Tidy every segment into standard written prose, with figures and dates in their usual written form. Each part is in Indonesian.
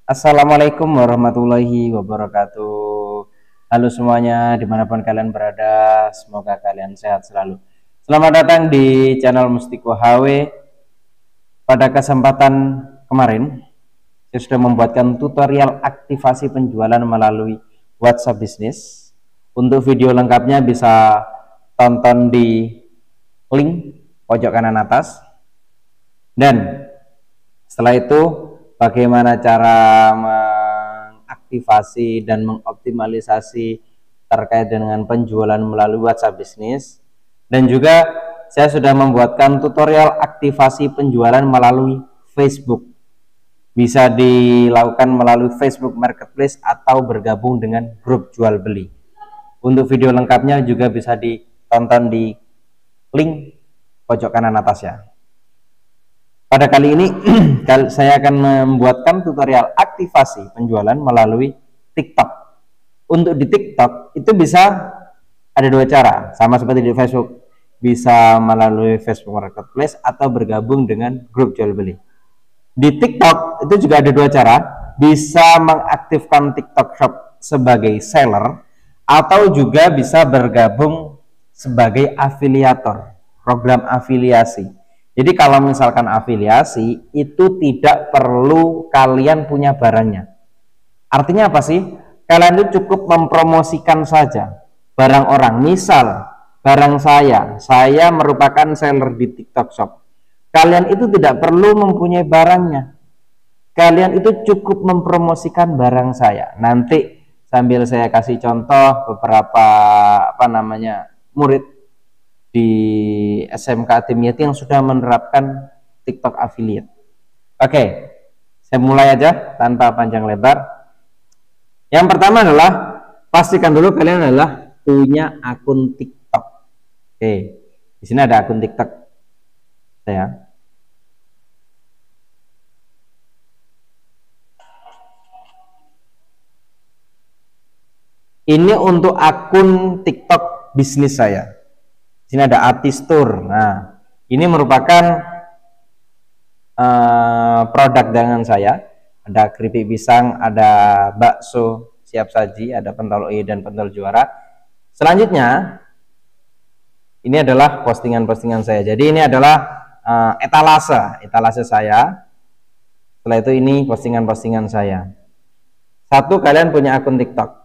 Assalamualaikum warahmatullahi wabarakatuh. Halo semuanya, dimanapun kalian berada, semoga kalian sehat selalu. Selamat datang di channel Mustiko HW. Pada kesempatan kemarin, saya sudah membuatkan tutorial aktivasi penjualan melalui WhatsApp Business. Untuk video lengkapnya bisa tonton di link pojok kanan atas. Dan setelah itu, bagaimana cara mengaktifasi dan mengoptimalisasi terkait dengan penjualan melalui WhatsApp Business. Dan juga saya sudah membuatkan tutorial aktivasi penjualan melalui Facebook. Bisa dilakukan melalui Facebook Marketplace atau bergabung dengan grup jual beli. Untuk video lengkapnya juga bisa ditonton di link pojok kanan atas ya. Pada kali ini saya akan membuatkan tutorial aktivasi penjualan melalui TikTok. Untuk di TikTok itu bisa ada dua cara, sama seperti di Facebook. Bisa melalui Facebook Marketplace atau bergabung dengan grup jual beli. Di TikTok itu juga ada dua cara, bisa mengaktifkan TikTok Shop sebagai seller atau juga bisa bergabung sebagai afiliator, program afiliasi. Jadi kalau misalkan afiliasi itu tidak perlu kalian punya barangnya. Artinya apa sih? Kalian itu cukup mempromosikan saja barang orang. Misal barang saya merupakan seller di TikTok Shop. Kalian itu tidak perlu mempunyai barangnya. Kalian itu cukup mempromosikan barang saya. Nanti sambil saya kasih contoh beberapa murid di SMK Ademyati yang sudah menerapkan TikTok affiliate. Oke, saya mulai aja tanpa panjang lebar. Yang pertama adalah pastikan dulu kalian adalah punya akun TikTok. Oke, di sini ada akun TikTok saya. Ini untuk akun TikTok bisnis saya. Di sini ada Artistur. Nah, ini merupakan produk dagangan saya. Ada keripik pisang, ada bakso siap saji, ada pentol E dan pentol juara. Selanjutnya, ini adalah postingan-postingan saya. Jadi ini adalah etalase saya. Setelah itu ini postingan-postingan saya. Satu, kalian punya akun TikTok.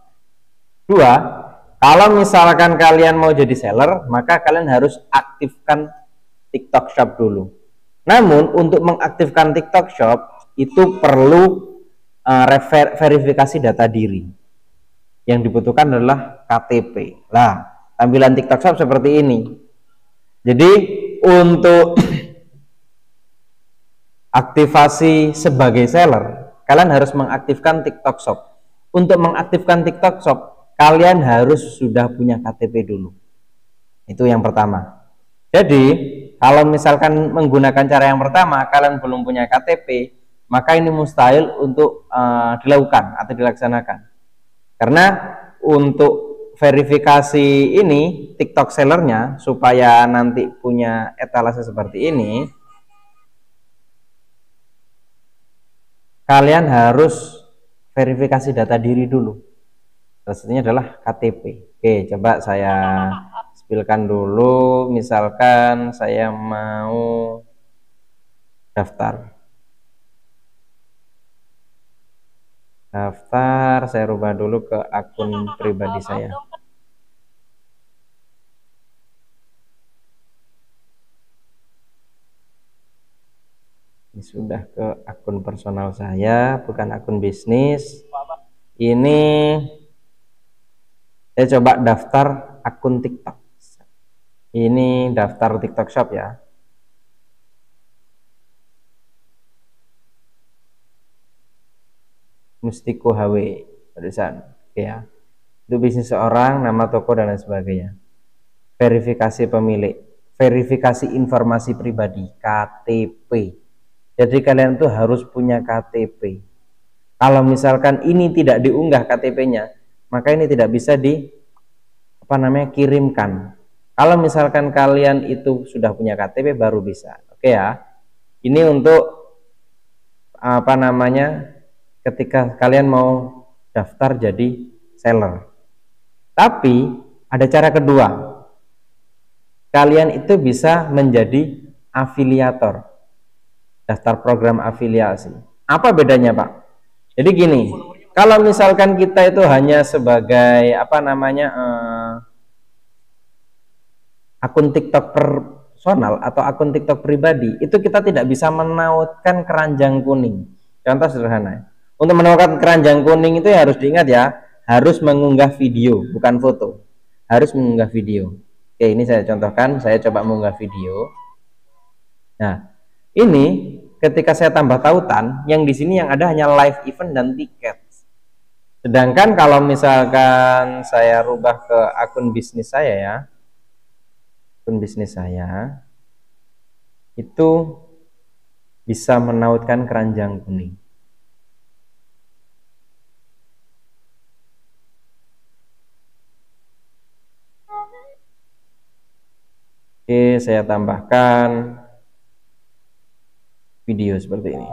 Dua, kalau misalkan kalian mau jadi seller, maka kalian harus aktifkan TikTok Shop dulu. Namun untuk mengaktifkan TikTok Shop itu perlu verifikasi data diri. Yang dibutuhkan adalah KTP. Nah, tampilan TikTok Shop seperti ini. Jadi untuk aktivasi sebagai seller, kalian harus mengaktifkan TikTok Shop. Untuk mengaktifkan TikTok Shop, kalian harus sudah punya KTP dulu. Itu yang pertama. Jadi kalau misalkan menggunakan cara yang pertama kalian belum punya KTP, maka ini mustahil untuk dilakukan atau dilaksanakan. Karena untuk verifikasi ini TikTok sellernya supaya nanti punya etalase seperti ini, kalian harus verifikasi data diri dulu. Salah satunya adalah KTP. Oke, coba saya spilkan dulu. Misalkan saya mau daftar, saya rubah dulu ke akun pribadi saya. Ini sudah ke akun personal saya, bukan akun bisnis. Ini saya coba daftar akun TikTok. Ini daftar TikTok Shop ya. Mustiko HW tulisan. Oke ya. Itu bisnis seorang, nama toko dan lain sebagainya. Verifikasi pemilik, verifikasi informasi pribadi, KTP. Jadi kalian tuh harus punya KTP. Kalau misalkan ini tidak diunggah KTP-nya, maka ini tidak bisa kirimkan. Kalau misalkan kalian itu sudah punya KTP baru bisa. Oke ya. Ini untuk ketika kalian mau daftar jadi seller. Tapi ada cara kedua, kalian itu bisa menjadi afiliator, daftar program afiliasi. Apa bedanya, Pak? Jadi gini, kalau misalkan kita itu hanya sebagai akun TikTok personal atau akun TikTok pribadi, itu kita tidak bisa menautkan keranjang kuning. Contoh sederhana, untuk menautkan keranjang kuning itu harus diingat ya, harus mengunggah video, bukan foto. Harus mengunggah video. Oke, ini saya contohkan, saya coba mengunggah video. Nah, ini ketika saya tambah tautan, yang di sini yang ada hanya live event dan tiket. Sedangkan kalau misalkan saya rubah ke akun bisnis saya ya, akun bisnis saya itu bisa menautkan keranjang kuning. Oke, saya tambahkan video seperti ini.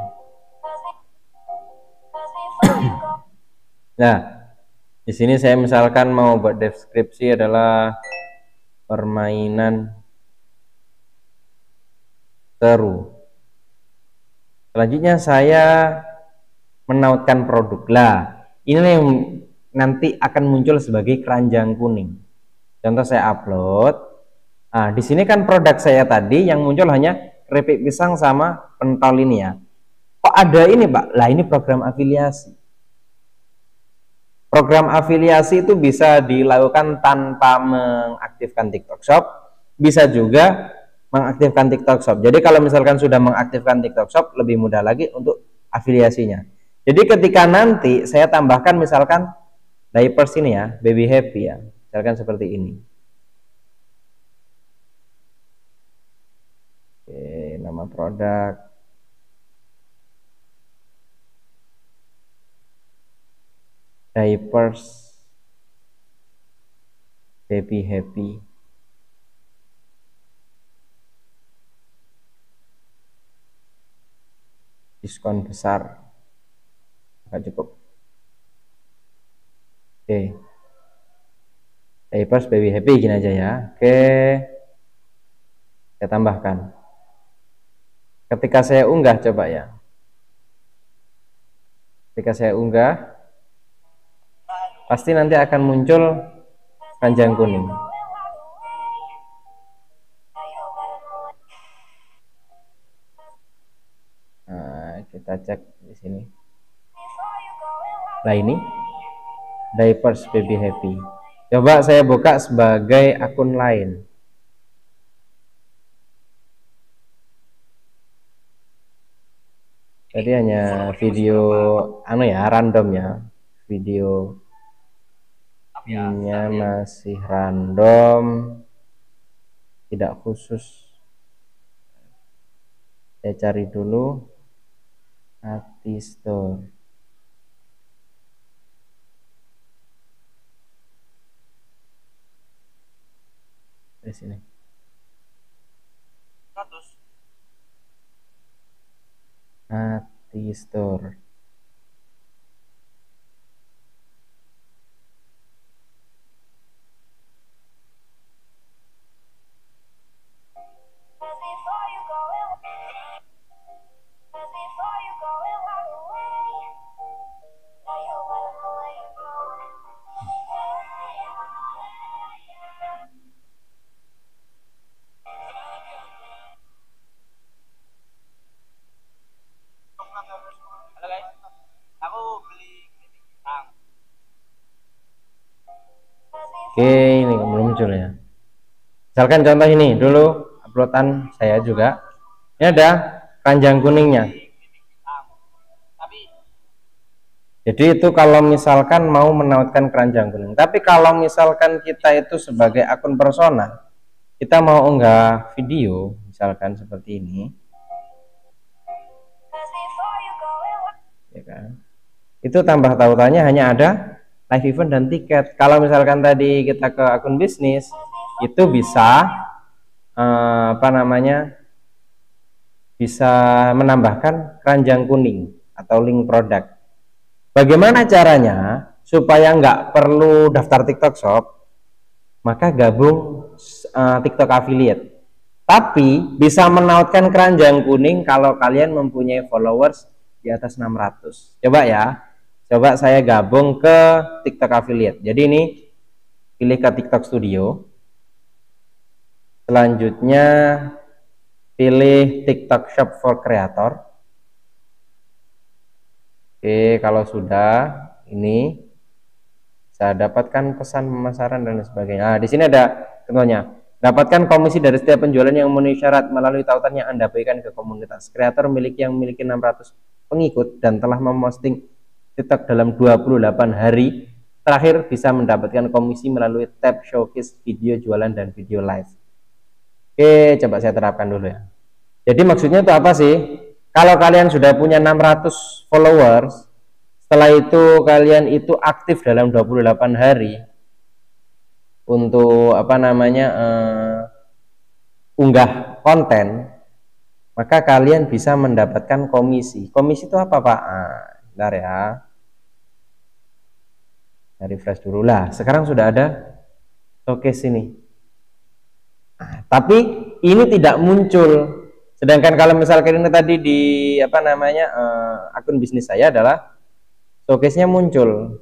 Nah, di sini saya misalkan mau buat deskripsi adalah permainan seru. Selanjutnya saya menautkan produk. Lah, ini yang nanti akan muncul sebagai keranjang kuning. Contoh saya upload. Nah, di sini kan produk saya tadi yang muncul hanya keripik pisang sama pentol ini ya. Kok ada ini, Pak? Lah, ini program afiliasi. Program afiliasi itu bisa dilakukan tanpa mengaktifkan TikTok Shop, bisa juga mengaktifkan TikTok Shop. Jadi kalau misalkan sudah mengaktifkan TikTok Shop, lebih mudah lagi untuk afiliasinya. Jadi ketika nanti saya tambahkan misalkan diapers ini ya, baby happy ya, misalkan seperti ini. Oke, nama produk. Diapers baby happy. Diskon besar. Nggak cukup. Oke. Diapers baby happy gini aja ya. Oke. Saya tambahkan. Ketika saya unggah coba ya. Ketika saya unggah, pasti nanti akan muncul keranjang kuning. Nah, kita cek di sini. Nah, ini diapers baby happy. Coba saya buka sebagai akun lain. Jadi hanya video random ya. Videonya masih random, tidak khusus. Saya cari dulu Artistore. Di sini. Artistore. Oke, ini belum muncul ya. Misalkan contoh ini dulu uploadan saya juga. Ini ada keranjang kuningnya. Jadi itu kalau misalkan mau menautkan keranjang kuning. Tapi kalau misalkan kita itu sebagai akun personal, kita mau unggah video, misalkan seperti ini, ya kan? Itu tambah tautannya hanya ada live event dan tiket. Kalau misalkan tadi kita ke akun bisnis, itu bisa bisa menambahkan keranjang kuning atau link produk. Bagaimana caranya supaya nggak perlu daftar TikTok Shop? Maka gabung TikTok Affiliate. Tapi bisa menautkan keranjang kuning kalau kalian mempunyai followers di atas 600. Coba ya. Coba saya gabung ke TikTok Affiliate. Jadi ini pilih ke TikTok Studio. Selanjutnya pilih TikTok Shop for Creator. Oke, kalau sudah ini saya dapatkan pesan pemasaran dan sebagainya. Nah, di sini ada contohnya. Dapatkan komisi dari setiap penjualan yang memenuhi syarat melalui tautan yang Anda berikan ke komunitas. Kreator yang memiliki 600 pengikut dan telah memposting TikTok dalam 28 hari terakhir bisa mendapatkan komisi melalui tab showcase video jualan dan video live. Oke, coba saya terapkan dulu ya. Jadi maksudnya itu apa sih? Kalau kalian sudah punya 600 followers, setelah itu kalian itu aktif dalam 28 hari untuk unggah konten, maka kalian bisa mendapatkan komisi. Komisi itu apa, Pak? Bentar ya. Dari refresh dulu lah. Sekarang sudah ada showcase ini. Tapi ini tidak muncul. Sedangkan kalau misalkan ini tadi di akun bisnis saya adalah showcase-nya muncul,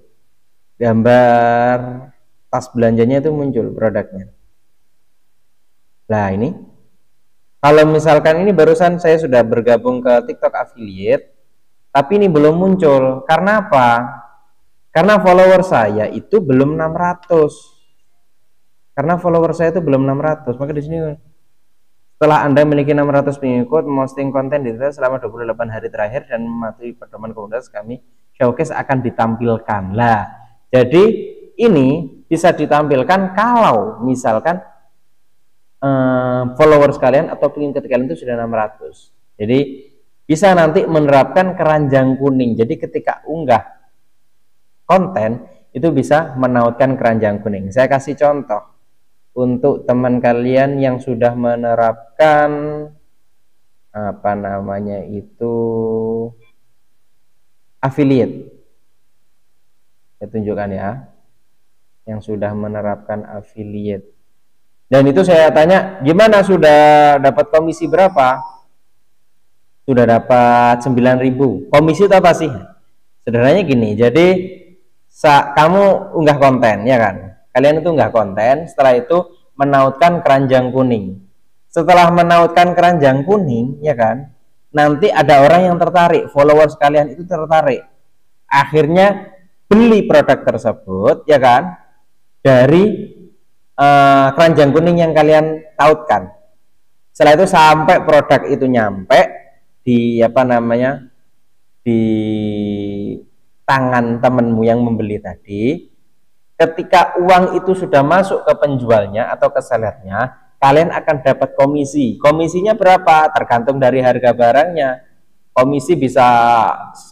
gambar tas belanjanya itu muncul produknya. Nah ini, kalau misalkan ini barusan saya sudah bergabung ke TikTok Affiliate, tapi ini belum muncul. Karena apa? Karena follower saya itu belum 600. Karena follower saya itu belum 600, maka di sini setelah Anda memiliki 600 pengikut, posting konten di selama 28 hari terakhir dan mematuhi pedoman komunitas kami, showcase akan ditampilkan. Lah, jadi ini bisa ditampilkan kalau misalkan followers kalian atau pengikut kalian itu sudah 600. Jadi bisa nanti menerapkan keranjang kuning. Jadi ketika unggah konten itu bisa menautkan keranjang kuning. Saya kasih contoh. Untuk teman kalian yang sudah menerapkan affiliate, saya tunjukkan ya, yang sudah menerapkan affiliate. Dan itu saya tanya, gimana, sudah dapat komisi berapa? Sudah dapat 9.000. Komisi itu apa sih? Sederhananya gini, jadi kamu unggah konten, ya kan? Kalian itu unggah konten, setelah itu menautkan keranjang kuning. Setelah menautkan keranjang kuning, ya kan, nanti ada orang yang tertarik, followers kalian itu tertarik, akhirnya beli produk tersebut, ya kan, dari keranjang kuning yang kalian tautkan. Setelah itu sampai produk itu nyampe di di tangan temenmu yang membeli tadi. Ketika uang itu sudah masuk ke penjualnya atau ke sellernya, kalian akan dapat komisi. Komisinya berapa? Tergantung dari harga barangnya. Komisi bisa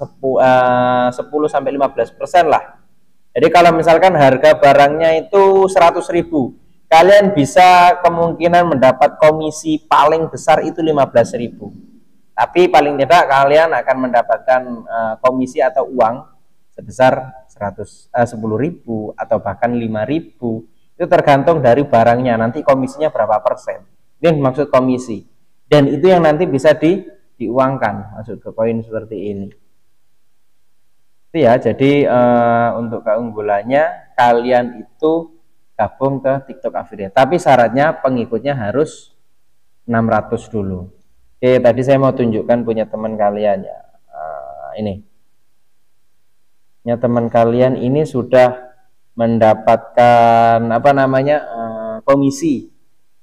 10-15% lah. Jadi kalau misalkan harga barangnya itu 100.000, kalian bisa kemungkinan mendapat komisi paling besar itu 15.000. Tapi paling tidak kalian akan mendapatkan komisi atau uang sebesar 10.000 atau bahkan 5.000. Itu tergantung dari barangnya, nanti komisinya berapa persen. Ini maksud komisi, dan itu yang nanti bisa diuangkan, masuk ke koin seperti ini. Itu ya. Jadi untuk keunggulannya, kalian itu gabung ke TikTok Affiliate, tapi syaratnya pengikutnya harus 600 dulu. Oke, tadi saya mau tunjukkan punya teman kalian ya. Ini teman kalian ini sudah mendapatkan komisi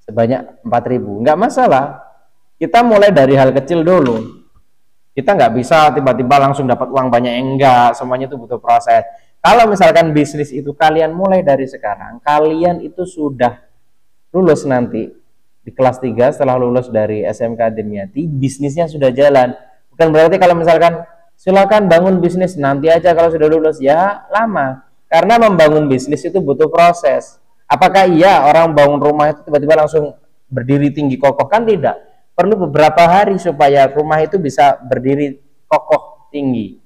sebanyak 4.000. Nggak masalah, kita mulai dari hal kecil dulu. Kita nggak bisa tiba-tiba langsung dapat uang banyak, enggak, semuanya itu butuh proses. Kalau misalkan bisnis itu kalian mulai dari sekarang, kalian itu sudah lulus nanti di kelas 3 setelah lulus dari SMK Dimyati, bisnisnya sudah jalan. Bukan berarti kalau misalkan silakan bangun bisnis nanti aja kalau sudah lulus, ya lama. Karena membangun bisnis itu butuh proses. Apakah iya orang bangun rumah itu tiba-tiba langsung berdiri tinggi kokoh? Kan tidak. Perlu beberapa hari supaya rumah itu bisa berdiri kokoh tinggi.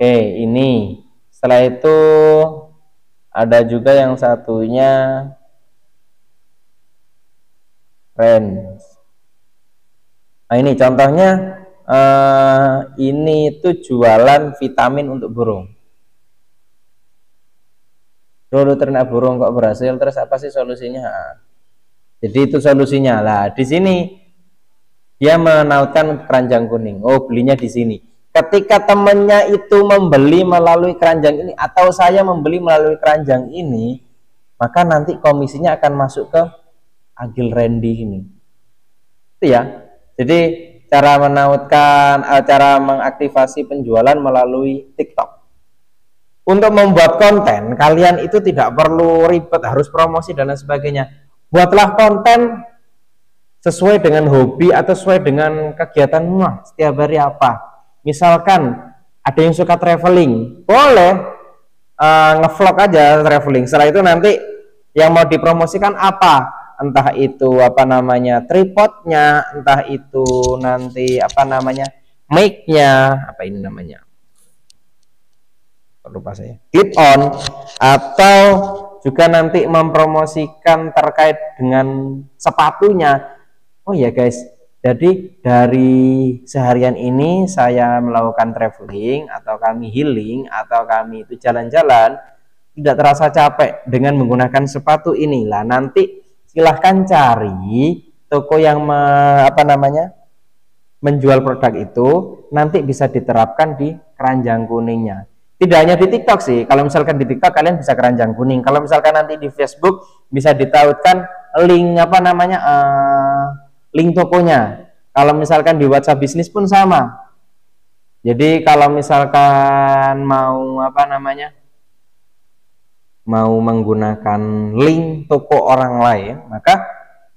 Oke, ini. Setelah itu ada juga yang satunya friends. Nah, ini contohnya, ini tuh jualan vitamin untuk burung. Dulu ternak burung kok berhasil, terus apa sih solusinya? Jadi itu solusinya lah. Di sini dia menautkan keranjang kuning. Oh, belinya di sini. Ketika temannya itu membeli melalui keranjang ini atau saya membeli melalui keranjang ini, maka nanti komisinya akan masuk ke Agil Randy ini. Itu ya. Jadi cara menautkan, cara mengaktifasi penjualan melalui TikTok. Untuk membuat konten, kalian itu tidak perlu ribet harus promosi dan lain sebagainya. Buatlah konten sesuai dengan hobi atau sesuai dengan kegiatanmu setiap hari apa. Misalkan ada yang suka traveling, boleh ngevlog aja traveling. Setelah itu nanti yang mau dipromosikan apa? Entah itu apa namanya tripodnya, entah itu nanti apa namanya mic-nya, apa ini namanya? Lupa saya, clip on, atau juga nanti mempromosikan terkait dengan sepatunya. Oh ya guys, jadi dari seharian ini saya melakukan traveling atau kami healing atau kami itu jalan-jalan, tidak terasa capek dengan menggunakan sepatu inilah. Nanti silahkan cari toko yang menjual produk itu, nanti bisa diterapkan di keranjang kuningnya. Tidak hanya di TikTok sih, kalau misalkan di TikTok kalian bisa keranjang kuning. Kalau misalkan nanti di Facebook bisa ditautkan link link tokonya. Kalau misalkan di WhatsApp bisnis pun sama. Jadi kalau misalkan mau mau menggunakan link toko orang lain, maka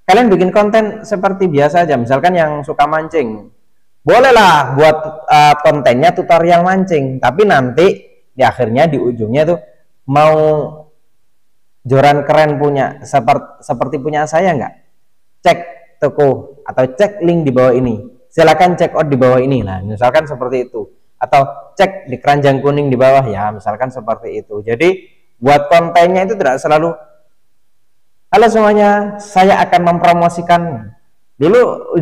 kalian bikin konten seperti biasa aja. Misalkan yang suka mancing, bolehlah buat kontennya tutorial mancing, tapi nanti di akhirnya di ujungnya tuh mau joran keren punya seperti punya saya nggak? Cek toko atau cek link di bawah ini, silakan check out di bawah ini lah, misalkan seperti itu, atau cek di keranjang kuning di bawah ya, misalkan seperti itu. Jadi buat kontennya itu tidak selalu halo semuanya, saya akan mempromosikan. Dulu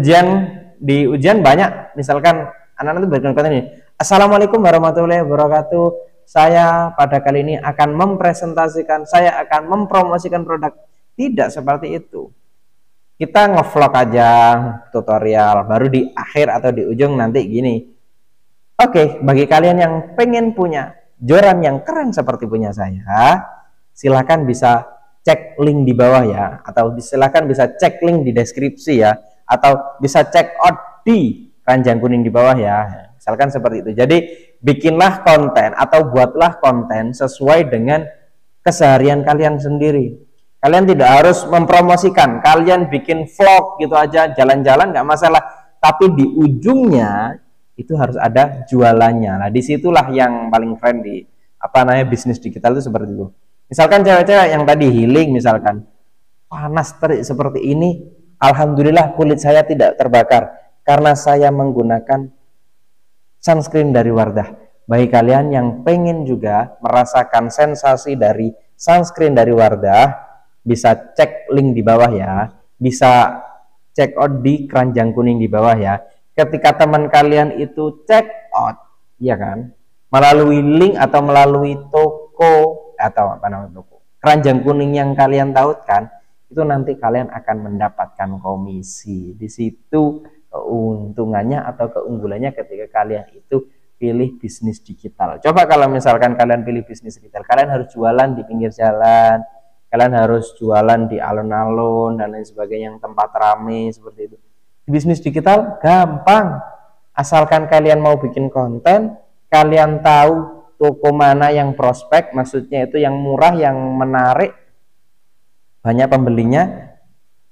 di ujian banyak, misalkan anak-anak itu bikin konten ini, assalamualaikum warahmatullahi wabarakatuh, saya pada kali ini akan mempresentasikan, saya akan mempromosikan produk. Tidak seperti itu. Kita ngevlog aja tutorial, baru di akhir atau di ujung nanti gini. Oke, bagi kalian yang pengen punya joran yang keren seperti punya saya, silahkan bisa cek link di bawah ya, atau silahkan bisa cek link di deskripsi ya, atau bisa check out di keranjang kuning di bawah ya, misalkan seperti itu. Jadi bikinlah konten atau buatlah konten sesuai dengan keseharian kalian sendiri. Kalian tidak harus mempromosikan, kalian bikin vlog gitu aja, jalan-jalan nggak masalah, tapi di ujungnya itu harus ada jualannya. Nah, disitulah yang paling keren di bisnis digital itu seperti itu. Misalkan cewek-cewek yang tadi healing, misalkan panas terik seperti ini, alhamdulillah kulit saya tidak terbakar karena saya menggunakan sunscreen dari Wardah. Bagi kalian yang pengen juga merasakan sensasi dari sunscreen dari Wardah, bisa cek link di bawah ya, bisa check out di keranjang kuning di bawah ya. Ketika teman kalian itu check out, ya kan, melalui link atau melalui toko atau toko keranjang kuning yang kalian tautkan, itu nanti kalian akan mendapatkan komisi. Di situ keuntungannya atau keunggulannya ketika kalian itu pilih bisnis digital. Coba kalau misalkan kalian pilih bisnis digital, kalian harus jualan di pinggir jalan, kalian harus jualan di alun-alun dan lain sebagainya yang tempat ramai seperti itu. Di bisnis digital gampang, asalkan kalian mau bikin konten, kalian tahu toko mana yang prospek, maksudnya itu yang murah, yang menarik, banyak pembelinya,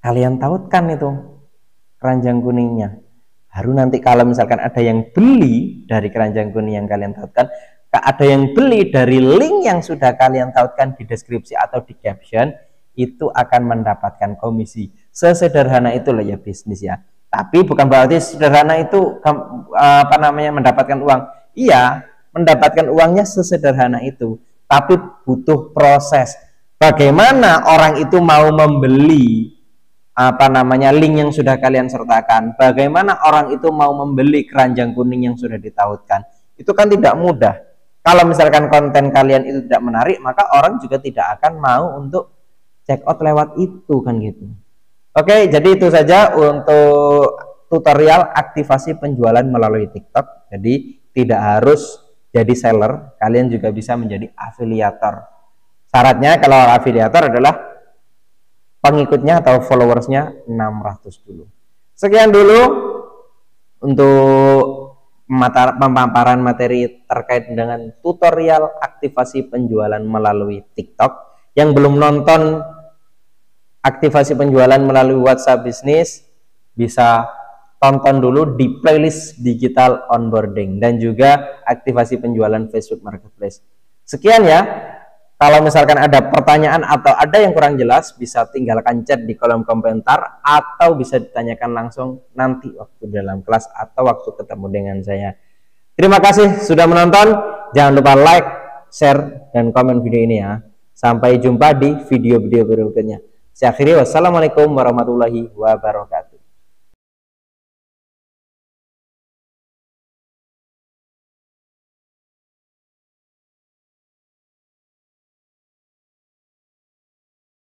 kalian tautkan itu keranjang kuningnya. Baru nanti kalau misalkan ada yang beli dari keranjang kuning yang kalian tautkan, ada yang beli dari link yang sudah kalian tautkan di deskripsi atau di caption, itu akan mendapatkan komisi. Sesederhana itulah ya bisnis ya. Tapi bukan berarti sederhana itu mendapatkan uang. Iya, mendapatkan uangnya sesederhana itu, tapi butuh proses. Bagaimana orang itu mau membeli link yang sudah kalian sertakan, bagaimana orang itu mau membeli keranjang kuning yang sudah ditautkan, itu kan tidak mudah. Kalau misalkan konten kalian itu tidak menarik, maka orang juga tidak akan mau untuk check out lewat itu kan gitu. Oke, jadi itu saja untuk tutorial aktivasi penjualan melalui TikTok. Jadi tidak harus jadi seller, kalian juga bisa menjadi afiliator. Syaratnya kalau afiliator adalah pengikutnya atau followersnya 600 dulu. Sekian dulu untuk pemaparan materi terkait dengan tutorial aktivasi penjualan melalui TikTok. Yang belum nonton aktivasi penjualan melalui WhatsApp Business, bisa tonton dulu di playlist digital onboarding dan juga aktivasi penjualan Facebook Marketplace. Sekian ya. Kalau misalkan ada pertanyaan atau ada yang kurang jelas, bisa tinggalkan chat di kolom komentar atau bisa ditanyakan langsung nanti waktu dalam kelas atau waktu ketemu dengan saya. Terima kasih sudah menonton. Jangan lupa like, share, dan komen video ini ya. Sampai jumpa di video-video berikutnya. Saya akhiri, wassalamualaikum warahmatullahi wabarakatuh.